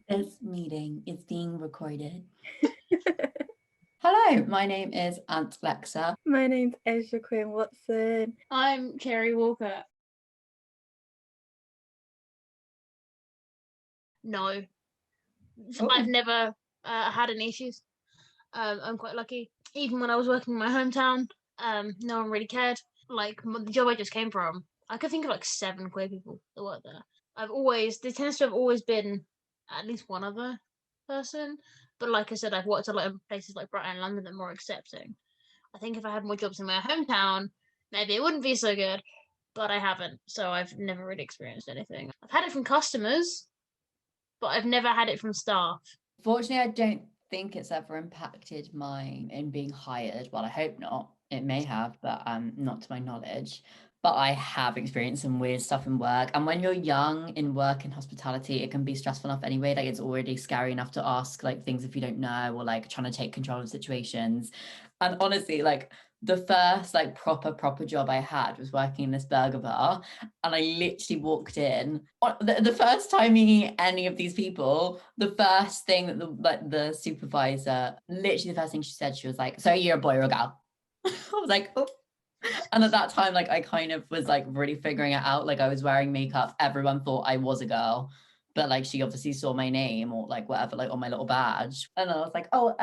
This meeting is being recorded. Hello, my name is Aunt Lexa. My name's Ezra Quinn Watson. I'm Cherry Walker. No, I've never had any issues. I'm quite lucky. Even when I was working in my hometown, no one really cared. Like the job I just came from, I could think of like 7 queer people that work there. There tends to have always been at least one other person. But like I said, I've worked a lot in places like Brighton and London that are more accepting. I think if I had more jobs in my hometown, maybe it wouldn't be so good. But I haven't, so I've never really experienced anything. I've had it from customers, but I've never had it from staff. Fortunately, I don't think it's ever impacted my in being hired. Well, I hope not. It may have, but not to my knowledge. But I have experienced some weird stuff in work. And when you're young in work and hospitality, it can be stressful enough anyway. Like it's already scary enough to ask like things if you don't know, or like trying to take control of situations. And honestly, like the first like proper job I had was working in this burger bar, and I literally walked in the first time you meet any of these people. The first thing that the supervisor, literally the first thing she said, she was like, "So you're a boy or a girl?" I was like, "Oh." And at that time, like I kind of was like really figuring it out. Like I was wearing makeup, everyone thought I was a girl, but like she obviously saw my name or like whatever, like on my little badge, and I was like, "Oh,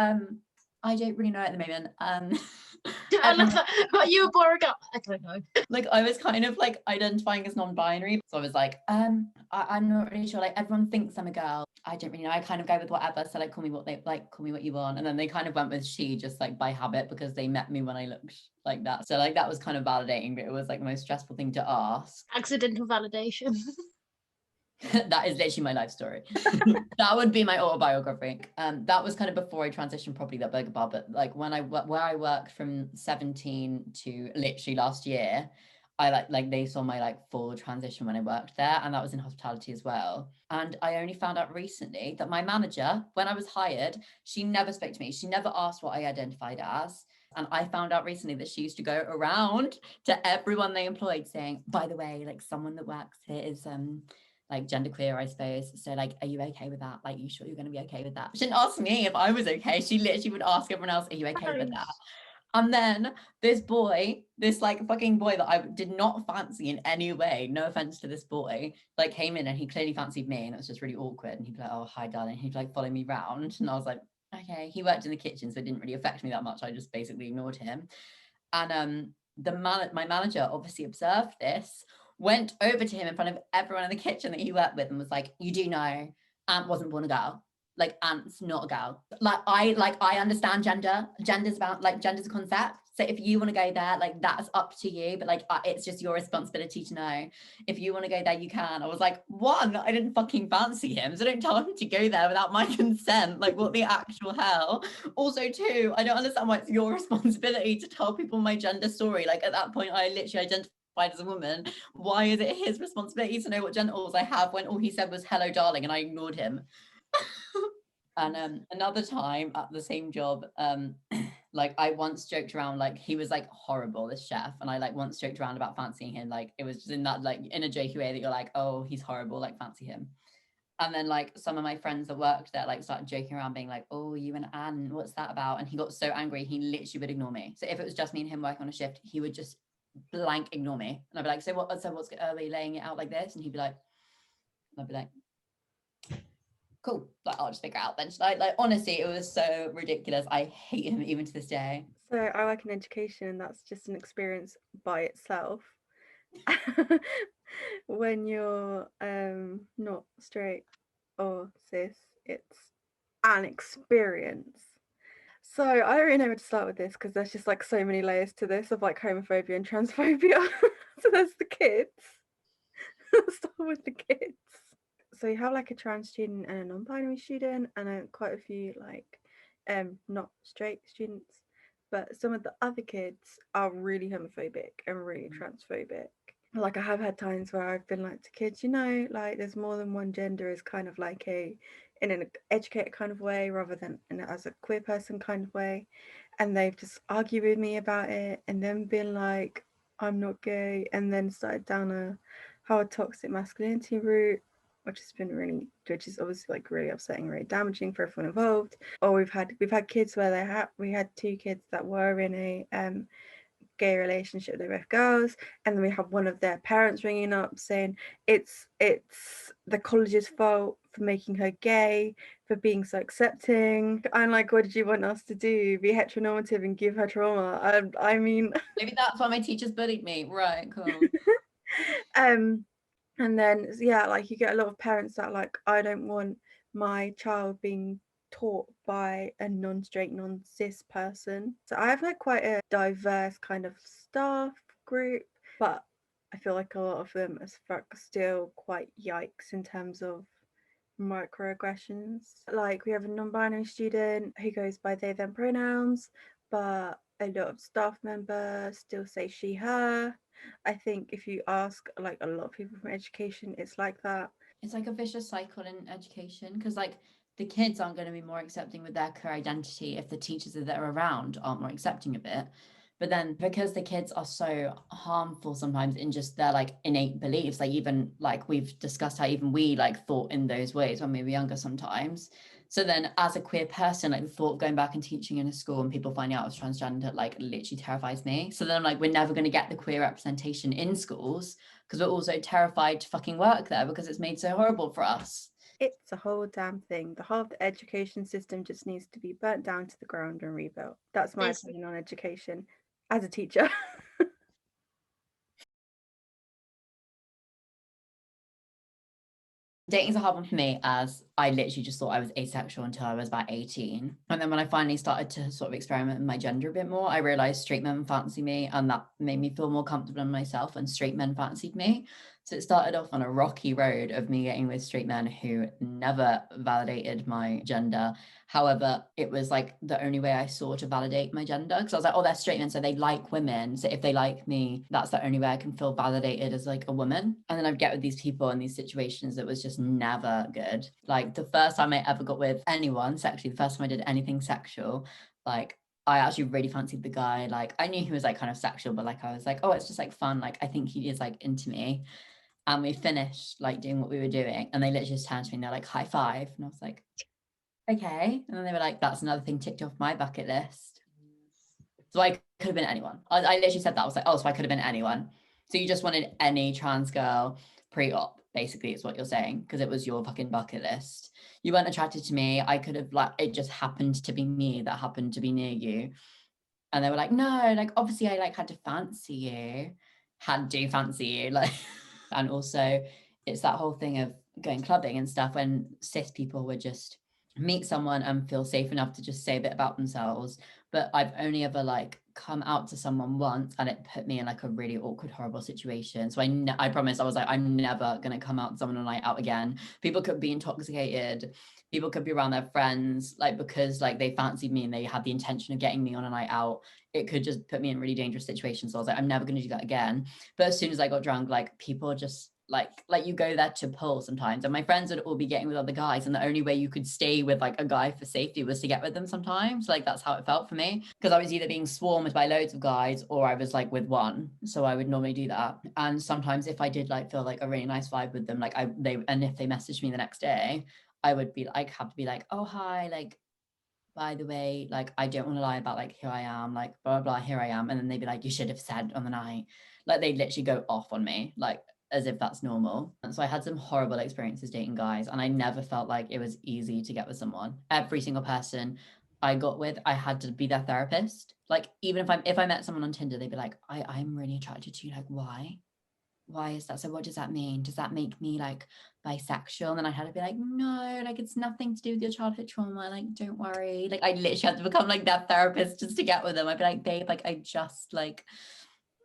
I don't really know at the moment." I love that. Are you a boy or a girl? I don't know. Like I was kind of like identifying as non-binary, so I was like, I'm not really sure. Like everyone thinks I'm a girl. I don't really know. I kind of go with whatever. So like, call me what you want. And then they kind of went with she just like by habit because they met me when I looked like that. So like that was kind of validating, but it was like the most stressful thing to ask. Accidental validation. That is literally my life story. That would be my autobiography. That was kind of before I transitioned properly that burger bar, but like where I worked from 17 to literally last year, I like they saw my like full transition when I worked there, and that was in hospitality as well. And I only found out recently that my manager, when I was hired, she never spoke to me. She never asked what I identified as. And I found out recently that she used to go around to everyone they employed saying, by the way, like someone that works here is like genderqueer, I suppose. So like, are you okay with that? Like, you sure you're going to be okay with that? She didn't ask me if I was okay. She literally would ask everyone else, are you okay with that? And then this like fucking boy that I did not fancy in any way, no offense to this boy, like came in and he clearly fancied me, and it was just really awkward. And he'd be like, "Oh, hi, darling." He'd like follow me round, and I was like, okay. He worked in the kitchen, so it didn't really affect me that much. I just basically ignored him. And my manager obviously observed this, went over to him in front of everyone in the kitchen that he worked with and was like, "You do know Ant wasn't born a girl. Like Ant's not a girl. I understand gender. Gender's a concept. So if you want to go there, like that's up to you. But like it's just your responsibility to know. If you want to go there, you can." I was like, one, I didn't fucking fancy him, so don't tell him to go there without my consent. Like what the actual hell? Also, two, I don't understand why it's your responsibility to tell people my gender story. Like at that point, I literally identified as a woman. Why is it his responsibility to know what genitals I have when all he said was "hello, darling," and I ignored him? And another time at the same job, like I once joked around, like he was like horrible, this chef, and I like once joked around about fancying him. Like it was just in that like in a jokey way that you're like, "Oh, he's horrible, like fancy him." And then like some of my friends that worked there like started joking around, being like, "Oh, you and Anne, what's that about?" And he got so angry, he literally would ignore me. So if it was just me and him working on a shift, he would just blank ignore me, and I'd be like, "So what's are we laying it out like this?" And he'd be like, and I'd be like, "Cool, like I'll just figure out then." Like honestly, it was so ridiculous. I hate him even to this day. So I work in education, and that's just an experience by itself. When you're not straight or cis, it's an experience. So I don't really know where to start with this because there's just like so many layers to this of like homophobia and transphobia. So there's the kids. Let's start with the kids. So you have like a trans student and a non-binary student and quite a few like not straight students, but some of the other kids are really homophobic and really transphobic. Like I have had times where I've been like to kids, like there's more than one gender is kind of like in an educated kind of way rather than as a queer person kind of way, and they've just argued with me about it and then been like, I'm not gay, and then started down a toxic masculinity route. which is obviously like really upsetting, really damaging for everyone involved. Or we've had kids where we had two kids that were in a gay relationship, they're both girls, and then we have one of their parents ringing up saying it's the college's fault for making her gay, for being so accepting. I'm like, what did you want us to do, be heteronormative and give her trauma? I mean maybe that's why my teachers bullied me, right? Cool. And then yeah, like you get a lot of parents that like, I don't want my child being taught by a non-straight, non-cis person. So I have like quite a diverse kind of staff group, but I feel like a lot of them are still quite yikes in terms of microaggressions. Like we have a non-binary student who goes by they them pronouns, but a lot of staff members still say she her. I think if you ask like a lot of people from education, it's like that. It's like a vicious cycle in education, because like the kids aren't going to be more accepting with their queer identity if the teachers that are around aren't more accepting of it. But then because the kids are so harmful sometimes in just their like innate beliefs, like even like we've discussed how even we like thought in those ways when we were younger sometimes. So then as a queer person, like the thought of going back and teaching in a school and people finding out I was transgender like literally terrifies me. So then I'm like, we're never going to get the queer representation in schools because we're also terrified to fucking work there because it's made so horrible for us. It's a whole damn thing. The whole of the education system just needs to be burnt down to the ground and rebuilt. That's my opinion on education as a teacher. Dating's a hard one for me, as I literally just thought I was asexual until I was about 18. And then when I finally started to sort of experiment with my gender a bit more, I realized straight men fancy me, and that made me feel more comfortable in myself when straight men fancied me. So it started off on a rocky road of me getting with straight men who never validated my gender. However, it was like the only way I saw to validate my gender, because I was like, oh, they're straight men, so they like women. So if they like me, that's the only way I can feel validated as like a woman. And then I'd get with these people in these situations that was just never good. Like the first time I ever got with anyone sexually, the first time I did anything sexual, like I actually really fancied the guy. Like I knew he was like kind of sexual, but like I was like, oh, it's just like fun. Like I think he is like into me. And we finished like doing what we were doing, and they literally just turned to me and they're like, high five. And I was like, okay. And then they were like, that's another thing ticked off my bucket list. So I could have been anyone. I literally said that. I was like, oh, so I could have been anyone. So you just wanted any trans girl pre-op, basically, is what you're saying, because it was your fucking bucket list. You weren't attracted to me. I could have, like, it just happened to be me that happened to be near you. And they were like, no, like, obviously I like had to fancy you. Had to fancy you. Like, and also it's that whole thing of going clubbing and stuff when cis people would just meet someone and feel safe enough to just say a bit about themselves. But I've only ever like come out to someone once and it put me in like a really awkward, horrible situation. So I promise, I was like, I'm never going to come out to someone on a night out again. People could be intoxicated. People could be around their friends, like because like they fancied me and they had the intention of getting me on a night out. It could just put me in really dangerous situations. So I was like, I'm never going to do that again. But as soon as I got drunk, like people just like you go there to pull sometimes, and my friends would all be getting with other guys, and the only way you could stay with like a guy for safety was to get with them sometimes. Like that's how it felt for me, because I was either being swarmed by loads of guys or I was like with one. So I would normally do that. And sometimes if I did like feel like a really nice vibe with them, like if they messaged me the next day, I would be like, have to be like, oh hi, like by the way, like I don't want to lie about like who I am, like blah blah, here I am. And then they'd be like, you should have said on the night. Like they'd literally go off on me, like as if that's normal. And so I had some horrible experiences dating guys, and I never felt like it was easy to get with someone. Every single person I got with, I had to be their therapist. Like even if I met someone on Tinder, they'd be like, I'm really attracted to you. Like why is that? So what does that mean? Does that make me like bisexual? And then I had to be like, no, like it's nothing to do with your childhood trauma, like don't worry. Like I literally had to become like that therapist just to get with them. I'd be like, babe, like I just like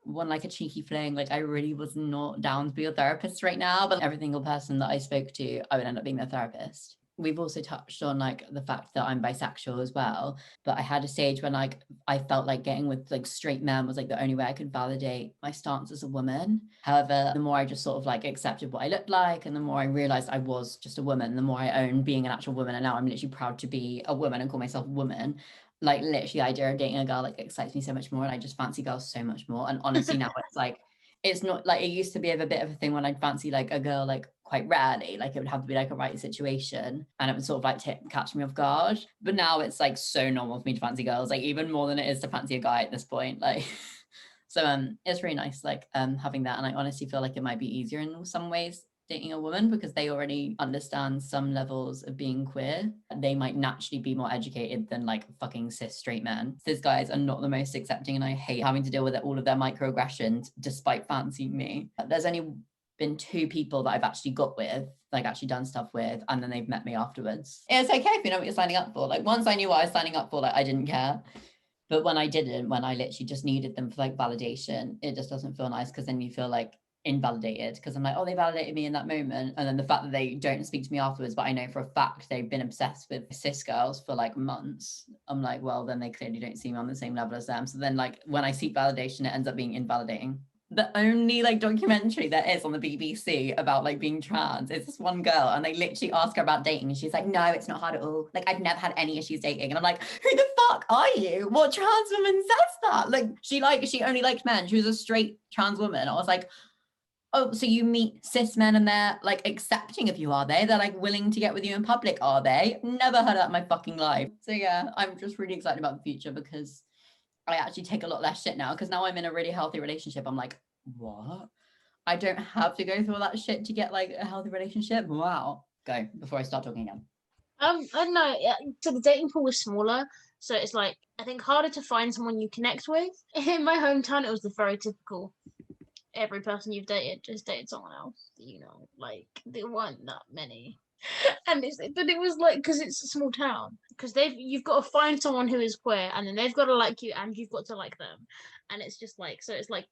want like a cheeky fling, like I really was not down to be your therapist right now. But every single person that I spoke to, I would end up being their therapist. We've also touched on like the fact that I'm bisexual as well, but I had a stage when like I felt like getting with like straight men was like the only way I could validate my stance as a woman. However, the more I just sort of like accepted what I looked like, and the more I realized I was just a woman, the more I own being an actual woman, and now I'm literally proud to be a woman and call myself a woman. Like literally the idea of dating a girl like excites me so much more, and I just fancy girls so much more. And honestly now it's like, it's not like it used to be a bit of a thing when I'd fancy like a girl like quite rarely. Like it would have to be like a right situation, and it would sort of like catch me off guard. But now it's like so normal for me to fancy girls, like even more than it is to fancy a guy at this point. Like so it's really nice like having that, and I honestly feel like it might be easier in some ways dating a woman because they already understand some levels of being queer. They might naturally be more educated than like fucking cis straight men. Cis guys are not the most accepting, and I hate having to deal with all of their microaggressions despite fancying me. There's only been 2 people that I've actually got with, like actually done stuff with, and then they've met me afterwards. It's okay if you know what you're signing up for. Like once I knew what I was signing up for, like I didn't care. But when I didn't, when I literally just needed them for like validation, it just doesn't feel nice because then you feel like invalidated because I'm like, oh, they validated me in that moment. And then the fact that they don't speak to me afterwards, but I know for a fact they've been obsessed with cis girls for like months. I'm like, well, then they clearly don't see me on the same level as them. So then like when I seek validation, it ends up being invalidating. The only like documentary there is on the BBC about like being trans is this one girl, and they literally ask her about dating, and she's like, no, it's not hard at all. Like I've never had any issues dating. And I'm like, who the fuck are you? What trans woman says that? Like she only liked men. She was a straight trans woman. I was like, oh, so you meet cis men and they're like accepting of you, are they? They're like willing to get with you in public, are they? Never heard that in my fucking life. So yeah, I'm just really excited about the future because I actually take a lot less shit now because now I'm in a really healthy relationship. I'm like, what? I don't have to go through all that shit to get like a healthy relationship. Wow. Go before I start talking again. I don't know. So the dating pool was smaller, so it's like I think harder to find someone you connect with. In my hometown, it was the very typical. Every person you've dated just dated someone else. You know, like there weren't that many. But it was like because it's a small town because you've got to find someone who is queer and then they've got to like you and you've got to like them, and it's just like so it's like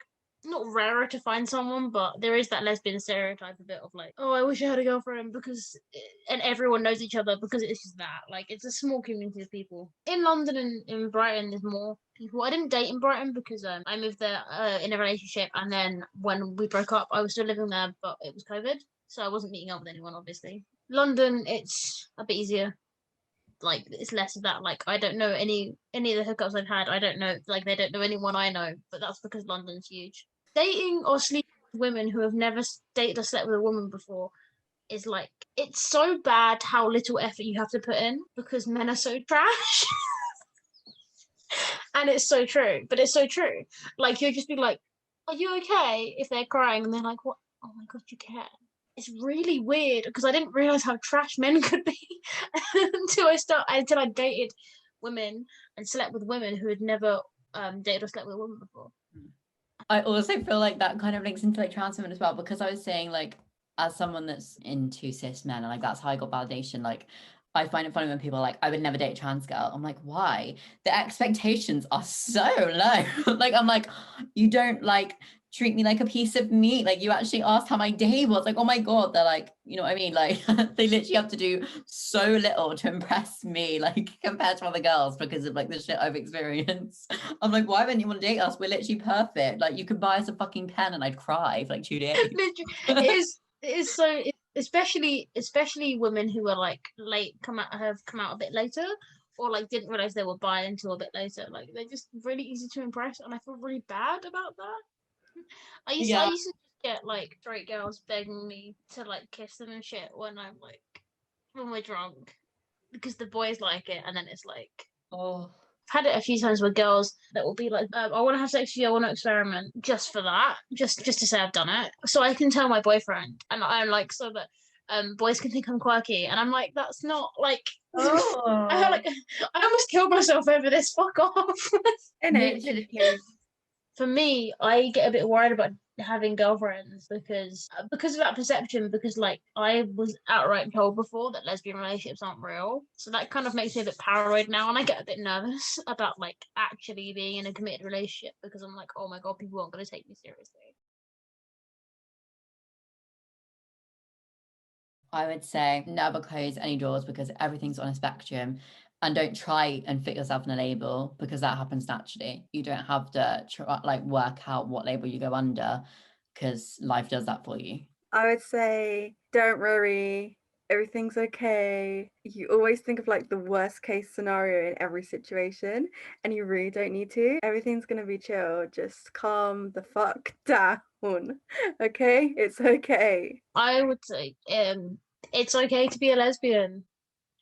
not rarer to find someone, but there is that lesbian stereotype a bit of like, oh, I wish I had a girlfriend because, and everyone knows each other because it's just that like it's a small community of people. In London and in Brighton, there's more people. I didn't date in Brighton because I moved there in a relationship, and then when we broke up, I was still living there, but it was COVID, so I wasn't meeting up with anyone, obviously. London, it's a bit easier. Like it's less of that. Like I don't know any of the hookups I've had. I don't know, like they don't know anyone I know, but that's because London's huge. Dating or sleeping with women who have never dated or slept with a woman before is like it's so bad how little effort you have to put in because men are so trash. And it's so true, but it's so true. Like you'll just be like, are you okay? If they're crying and they're like, what? Oh my god, you care. It's really weird because I didn't realize how trash men could be until I dated women and slept with women who had never dated or slept with a woman before. I also feel like that kind of links into like trans women as well, because I was saying like as someone that's into cis men and like that's how I got validation, like I find it funny when people are like, I would never date a trans girl. I'm like, why? The expectations are so low. Like I'm like, you don't like treat me like a piece of meat. Like you actually asked how my day was. Like, oh my god, they're like, you know what I mean? Like they literally have to do so little to impress me, like compared to other girls because of like the shit I've experienced. I'm like, why wouldn't you want to date us? We're literally perfect. Like you could buy us a fucking pen and I'd cry for like 2 days. It is so especially women who are like have come out a bit later or like didn't realize they were bi until a bit later. Like they're just really easy to impress, and I feel really bad about that. I used to just get like straight girls begging me to like kiss them and shit when we're drunk because the boys like it, and then it's like Oh, I've had it a few times with girls that will be like, I want to have sex with you, I want to experiment just for that, just to say I've done it, so I can tell my boyfriend, and I'm like, so that boys can think I'm quirky, and I'm like, that's not like, I almost killed myself over this. Fuck off. For me, I get a bit worried about having girlfriends because of that perception, because like I was outright told before that lesbian relationships aren't real, so that kind of makes me a bit paranoid now, and I get a bit nervous about like actually being in a committed relationship because I'm like, oh my god, people aren't going to take me seriously. I would say never close any doors because everything's on a spectrum, and don't try and fit yourself in a label because that happens naturally. You don't have to like work out what label you go under because life does that for you. I would say don't worry, everything's okay. You always think of like the worst case scenario in every situation, and you really don't need to. Everything's gonna be chill. Just calm the fuck down. porn. Okay, it's okay. I would say it's okay to be a lesbian,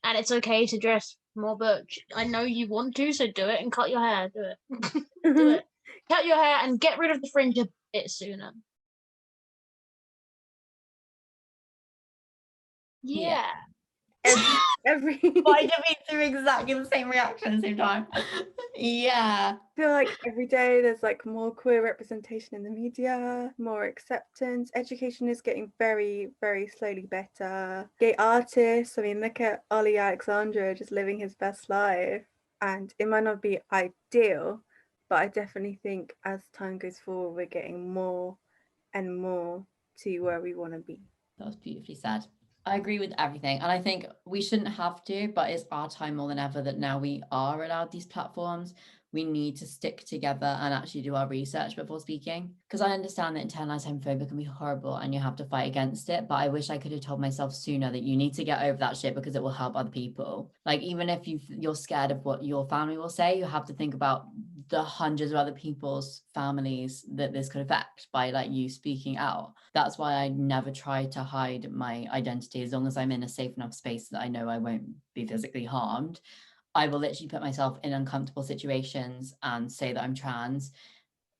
and it's okay to dress more butch. I know you want to, so do it and cut your hair. Do it. Do it. Cut your hair and get rid of the fringe a bit sooner. Yeah. Every Why did we do exactly the same reaction at the same time? Yeah. I feel like every day there's like more queer representation in the media, more acceptance. Education is getting very, very slowly better. Gay artists, I mean, look at Ollie Alexandra just living his best life. And it might not be ideal, but I definitely think as time goes forward, we're getting more and more to where we want to be. That was beautifully said. I agree with everything. And I think we shouldn't have to, but it's our time more than ever that now we are allowed these platforms. We need to stick together and actually do our research before speaking. Because I understand that internalized homophobia can be horrible and you have to fight against it. But I wish I could have told myself sooner that you need to get over that shit because it will help other people. Like, even if you're scared of what your family will say, you have to think about the hundreds of other people's families that this could affect by like you speaking out. That's why I never try to hide my identity. As long as I'm in a safe enough space that I know I won't be physically harmed, I will literally put myself in uncomfortable situations and say that I'm trans,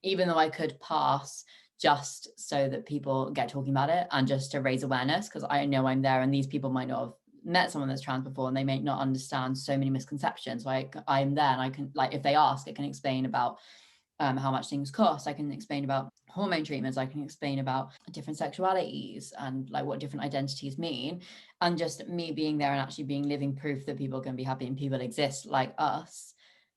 even though I could pass, just so that people get talking about it and just to raise awareness, because I know I'm there and these people might not have met someone that's trans before and they may not understand so many misconceptions. Like, I'm there and I can, like, if they ask, I can explain about how much things cost. I can explain about hormone treatments. I can explain about different sexualities and like what different identities mean. And just me being there and actually being living proof that people can be happy and people exist like us,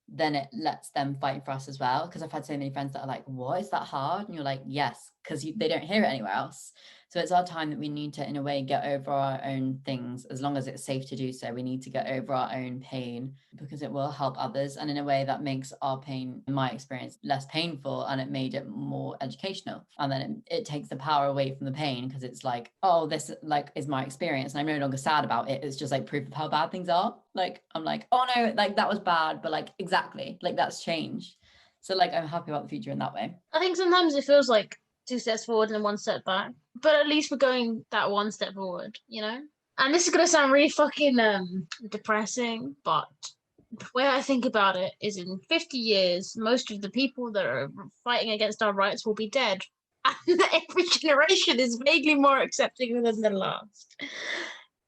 then it lets them fight for us as well. Because I've had so many friends that are like, what, is that hard? And you're like, yes, because they don't hear it anywhere else. So it's our time that we need to, in a way, get over our own things. As long as it's safe to do so, we need to get over our own pain because it will help others. And in a way that makes our pain, in my experience, less painful, and it made it more educational. And then it takes the power away from the pain because it's like, oh, this like is my experience and I'm no longer sad about it. It's just like proof of how bad things are. Like, I'm like, oh no, like that was bad, but like exactly, like that's changed. So like I'm happy about the future in that way. I think sometimes it feels like 2 steps forward and then 1 step back, but at least we're going that 1 step forward, you know? And this is gonna sound really fucking depressing, but the way I think about it is in 50 years, most of the people that are fighting against our rights will be dead. And every generation is vaguely more accepting than the last.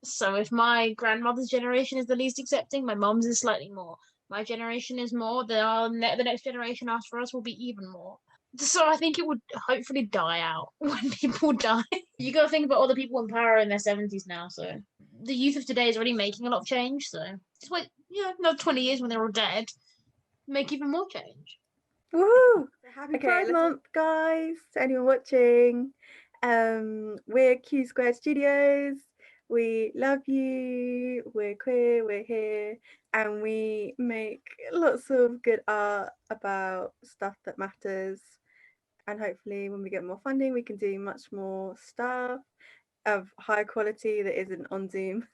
So if my grandmother's generation is the least accepting, my mom's is slightly more. My generation is more, the next generation after us will be even more. So I think it would hopefully die out when people die. You got to think about all the people in power in their 70s now. So the youth of today is already making a lot of change. So just wait, another 20 years when they're all dead, make even more change. Woohoo! Happy Pride Month, guys. To anyone watching, we're Q Squared Studios. We love you. We're queer. We're here, and we make lots of good art about stuff that matters. And hopefully, when we get more funding, we can do much more stuff of high quality that isn't on Zoom.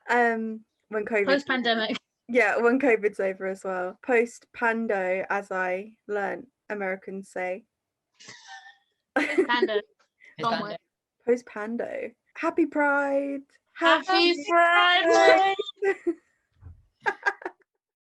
When COVID Post-pandemic. Yeah, when COVID's over as well. Post-pando, as I learned Americans say. Panda. Post-pando. Happy Pride. Happy Pride.